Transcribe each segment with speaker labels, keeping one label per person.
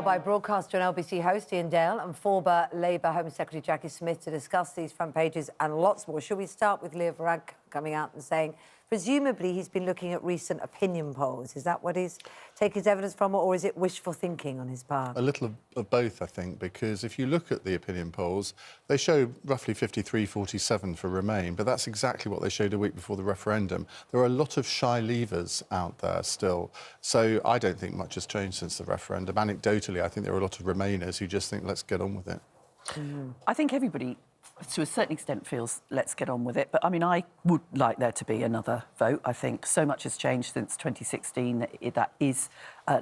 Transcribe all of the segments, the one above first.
Speaker 1: by broadcaster and LBC host Iain Dale and former Labour Home Secretary Jacqui Smith to discuss these front pages and lots more. Should we start with Leo Varadkar coming out and saying, presumably he's been looking at recent opinion polls. Is that what he's taking his evidence from, or is it wishful thinking on his part?
Speaker 2: A little of both, I think, because if you look at the opinion polls, they show roughly 53-47 for Remain, but that's exactly what they showed a week before the referendum. There are a lot of shy leavers out there still, so I don't think much has changed since the referendum. Anecdotally, I think there are a lot of Remainers who just think, let's get on with it.
Speaker 3: I think everybody, to a certain extent, feels let's get on with it. But, I mean, I would like there to be another vote. I think so much has changed since 2016 that is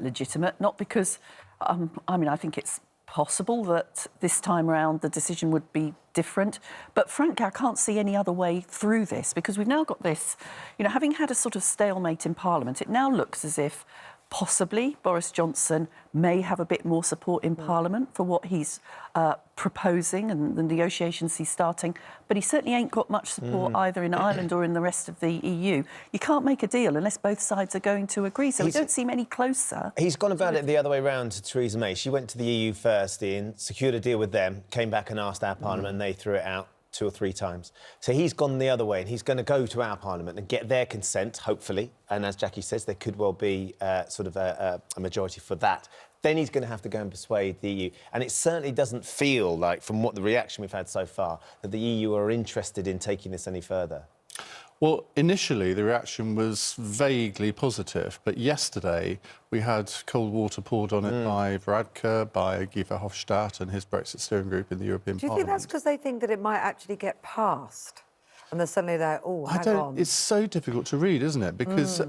Speaker 3: legitimate. Not because, I mean, I think it's possible that this time around the decision would be different. But, frankly, I can't see any other way through this because we've now got this, you know, having had a sort of stalemate in Parliament, it now looks as if possibly Boris Johnson may have a bit more support in Parliament for what he's proposing and the negotiations he's starting, but he certainly ain't got much support either in Ireland or in the rest of the EU. You can't make a deal unless both sides are going to agree, so we don't seem any closer.
Speaker 4: He's gone about it the other way round to Theresa May. She went to the EU first, Iain, secured a deal with them, came back and asked our Parliament and they threw it out 2 or 3 times. So he's gone the other way and he's going to go to our Parliament and get their consent, hopefully. And as Jacqui says, there could well be sort of a majority for that. Then he's going to have to go and persuade the EU. And it certainly doesn't feel like, from what the reaction we've had so far, that the EU are interested in taking this any further.
Speaker 2: Well, initially, the reaction was vaguely positive, but yesterday we had cold water poured on it by Varadkar, by Guy Verhofstadt and his Brexit steering group in the European Parliament.
Speaker 1: Do you think that's because they think that it might actually get passed? And they're suddenly like, oh, hang on.
Speaker 2: It's so difficult to read, isn't it? Because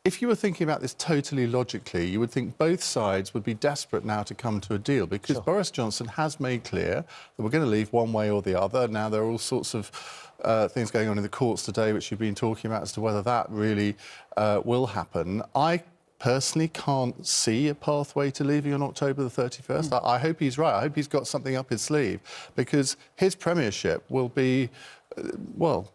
Speaker 2: if you were thinking about this totally logically, you would think both sides would be desperate now to come to a deal because Boris Johnson has made clear that we're going to leave one way or the other. Now, there are all sorts of things going on in the courts today which you've been talking about as to whether that really will happen. I personally can't see a pathway to leaving on October the 31st. I hope he's right. I hope he's got something up his sleeve because his premiership will be, well,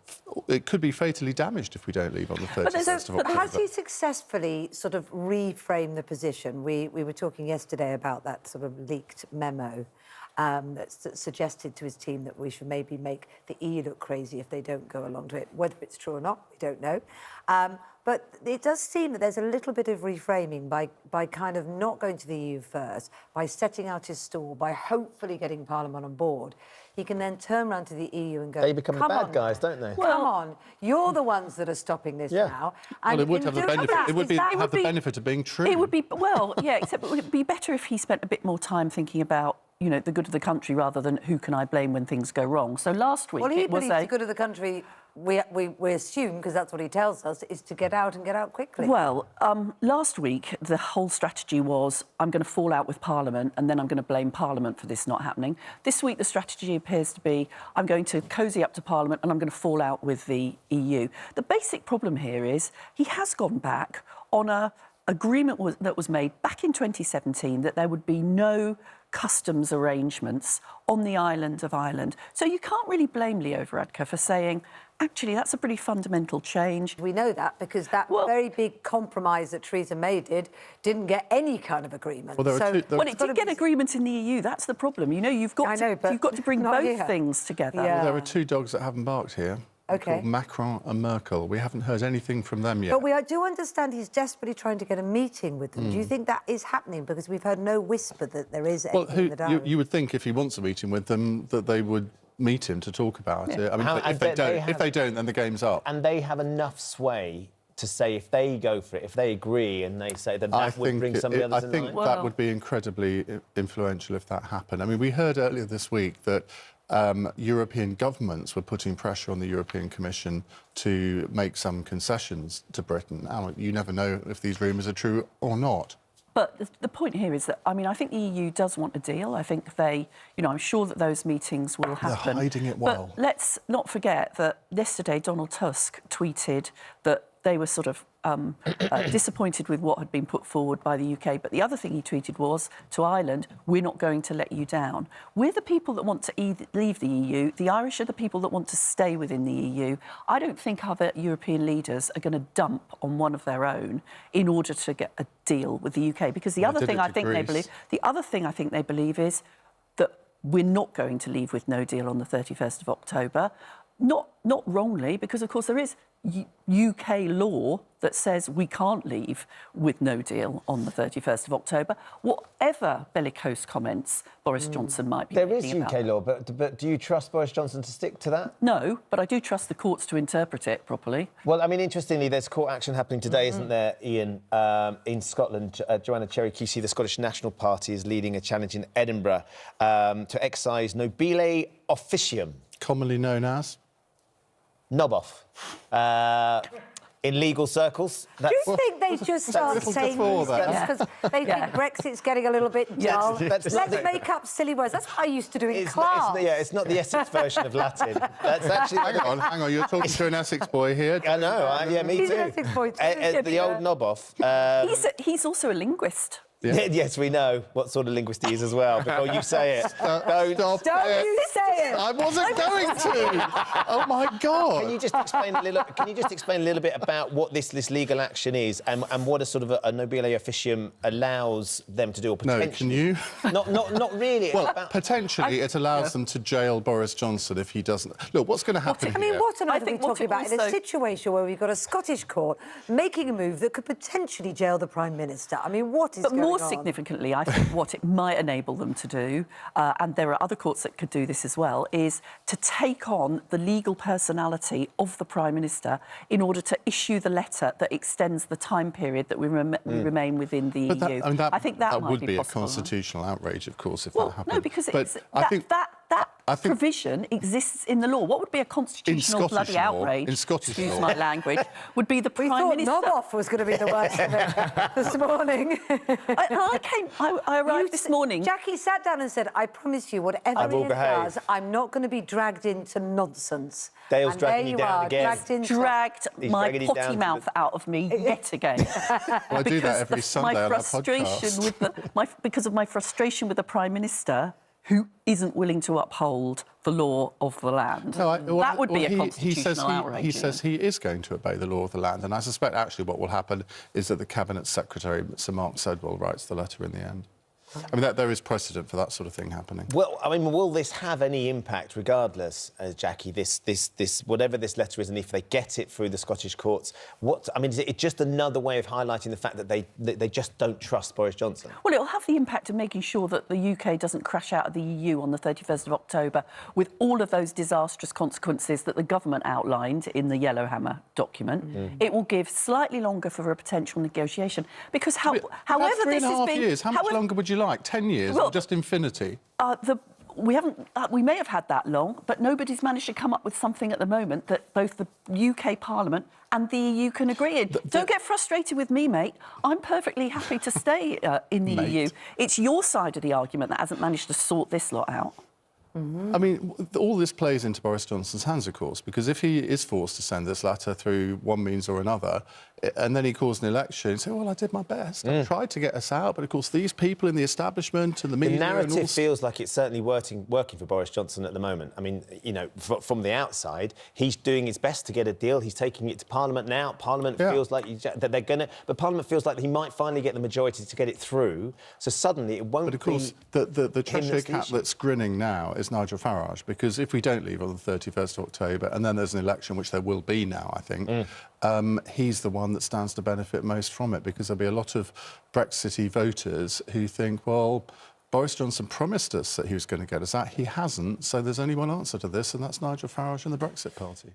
Speaker 2: it could be fatally damaged if we don't leave on the 31st of October.
Speaker 1: But has he successfully sort of reframed the position? We were talking yesterday about that sort of leaked memo that suggested to his team that we should maybe make the EU look crazy if they don't go along to it. Whether it's true or not, we don't know. But it does seem that there's a little bit of reframing by kind of not going to the EU first, by setting out his stall, by hopefully getting Parliament on board. He can then turn around to the EU and go,
Speaker 4: they become the bad guys, don't they?
Speaker 1: Well, come on, you're the ones that are stopping this now. And
Speaker 2: well, it would have the benefit. It would have the benefit of being true.
Speaker 3: It would be, well, yeah, except it would be better if he spent a bit more time thinking about, you know, the good of the country rather than who can I blame when things go wrong. So last week
Speaker 1: it was the good of the country. We assume, because that's what he tells us, is to get out and get out quickly.
Speaker 3: Well, last week, the whole strategy was, I'm going to fall out with Parliament and then I'm going to blame Parliament for this not happening. This week, the strategy appears to be, I'm going to cosy up to Parliament and I'm going to fall out with the EU. The basic problem here is he has gone back on an agreement that was made back in 2017 that there would be no customs arrangements on the island of Ireland. So you can't really blame Leo Varadkar for saying, actually, that's a pretty fundamental change.
Speaker 1: We know that because that very big compromise that Theresa May didn't get any kind of agreement.
Speaker 2: Well,
Speaker 3: well, it did get agreement in the EU. That's the problem. You know, you've got to bring both things together.
Speaker 1: Yeah.
Speaker 2: Well, there are 2 dogs that haven't barked here. Called Macron and Merkel. We haven't heard anything from them yet.
Speaker 1: But we do understand he's desperately trying to get a meeting with them. Do you think that is happening? Because we've heard no whisper that there is anything in the diary.
Speaker 2: You would think if he wants a meeting with them that they would meet him to talk about it. I mean, if they don't, then the game's up.
Speaker 4: And they have enough sway to say if they go for it, if they agree and they say that would bring some of the others in line.
Speaker 2: I think that would be incredibly influential if that happened. I mean, we heard earlier this week that European governments were putting pressure on the European Commission to make some concessions to Britain. Now, you never know if these rumours are true or not.
Speaker 3: But the point here is that, I mean, I think the EU does want a deal. I think they, you know, I'm sure that those meetings will happen.
Speaker 2: They're hiding it well.
Speaker 3: But let's not forget that yesterday Donald Tusk tweeted that they were sort of disappointed with what had been put forward by the UK. But the other thing he tweeted was to Ireland, we're not going to let you down. We're the people that want to leave the EU. The Irish are the people that want to stay within the EU. I don't think other European leaders are going to dump on one of their own in order to get a deal with the UK. Because the other thing I think they believe is that we're not going to leave with no deal on the 31st of October. Not wrongly, because, of course, there is UK law that says we can't leave with no deal on the 31st of October, whatever bellicose comments Boris Johnson might be making about.
Speaker 4: There is UK law, but do you trust Boris Johnson to stick to that?
Speaker 3: No, but I do trust the courts to interpret it properly.
Speaker 4: Well, I mean, interestingly, there's court action happening today, isn't there, Iain, in Scotland? Joanna Cherry-Keesey, the Scottish National Party, is leading a challenge in Edinburgh to excise nobile officium.
Speaker 2: Commonly known as?
Speaker 4: Knob off. In legal circles.
Speaker 1: Do you think they just start saying these things because they think Brexit's getting a little bit dull? Let's make up silly words. That's what I used to do in class.
Speaker 4: It's not the Essex version of Latin. That's actually...
Speaker 2: Hang on, you're talking to an Essex boy here.
Speaker 4: I know, me
Speaker 1: He's
Speaker 4: too.
Speaker 1: an Essex boy too.
Speaker 4: The old knob off.
Speaker 3: He's also a linguist.
Speaker 2: Yeah.
Speaker 4: Yes, we know what sort of linguist he is as well. Before you say it,
Speaker 1: Don't you say it!
Speaker 2: I wasn't going to. Oh my God!
Speaker 4: Can you just explain a little bit about what this legal action is and what a sort of a nobile officium allows them to do? Or potentially,
Speaker 2: No, can you?
Speaker 4: Not really.
Speaker 2: Well, potentially it allows them to jail Boris Johnson if he doesn't. Look, what's going to happen here?
Speaker 1: I mean, what on earth are we
Speaker 3: what
Speaker 1: talking
Speaker 3: it
Speaker 1: about in a
Speaker 3: also-
Speaker 1: situation where we've got a Scottish court making a move that could potentially jail the Prime Minister? I mean, what is going on?
Speaker 3: More significantly, I think what it might enable them to do, and there are other courts that could do this as well, is to take on the legal personality of the Prime Minister in order to issue the letter that extends the time period that we remain within the
Speaker 2: But
Speaker 3: EU.
Speaker 2: I
Speaker 3: think that might
Speaker 2: would be a
Speaker 3: possible.
Speaker 2: constitutional outrage, of course, if
Speaker 3: Well,
Speaker 2: that happened.
Speaker 3: no, because
Speaker 2: I think
Speaker 3: that provision exists in the law. What would be a constitutional bloody outrage?
Speaker 2: In Scottish
Speaker 3: excuse
Speaker 2: law.
Speaker 3: my language. Would be the
Speaker 1: We
Speaker 3: Prime
Speaker 1: thought
Speaker 3: Minister.
Speaker 1: knob off was going to be the worst of it this morning.
Speaker 3: I arrived this morning.
Speaker 1: Jacqui sat down and said, I promise you, whatever Iain does, I'm not going to be dragged into nonsense.
Speaker 4: Dale's
Speaker 1: and
Speaker 4: dragging
Speaker 1: there
Speaker 4: you down again.
Speaker 3: Dragged my
Speaker 4: dragging you down
Speaker 3: potty
Speaker 4: to
Speaker 3: mouth out of me yet again.
Speaker 2: Well, I do that every Sunday on our podcast.
Speaker 3: Because of my frustration with the Prime Minister, who isn't willing to uphold the law of the land. That would be a constitutional outrage.
Speaker 2: He says he is going to obey the law of the land, and I suspect actually what will happen is that the Cabinet Secretary, Sir Mark Sedwill, writes the letter in the end. I mean, there is precedent for that sort of thing happening.
Speaker 4: Well, I mean, will this have any impact, regardless, Jacqui? This whatever this letter is, and if they get it through the Scottish courts, is it just another way of highlighting the fact that they just don't trust Boris Johnson?
Speaker 3: Well, it'll have the impact of making sure that the UK doesn't crash out of the EU on the 31st of October with all of those disastrous consequences that the government outlined in the Yellowhammer document. It will give slightly longer for a potential negotiation because, however, this has been...
Speaker 2: years. How much longer would you like? 10 years or just infinity?
Speaker 3: We may have had that long, but nobody's managed to come up with something at the moment that both the UK Parliament and the EU can agree in. Don't get frustrated with me, mate. I'm perfectly happy to stay in the EU. It's your side of the argument that hasn't managed to sort this lot out.
Speaker 2: I mean, all this plays into Boris Johnson's hands, of course, because if he is forced to send this letter through one means or another, and then he calls an election and says, well, I did my best. I tried to get us out, but, of course, these people in the establishment and the media...
Speaker 4: The narrative feels like it's certainly working for Boris Johnson at the moment. I mean, you know, from the outside, he's doing his best to get a deal. He's taking it to Parliament now. Parliament feels like that they're going to... But Parliament feels like he might finally get the majority to get it through. So suddenly it won't be...
Speaker 2: But, of course, the Cheshire cat that's grinning now is Nigel Farage, because if we don't leave on the 31st of October, and then there's an election, which there will be now, I think, he's the one that stands to benefit most from it, because there'll be a lot of Brexity voters who think, well, Boris Johnson promised us that he was going to get us out. He hasn't, so there's only one answer to this, and that's Nigel Farage and the Brexit Party.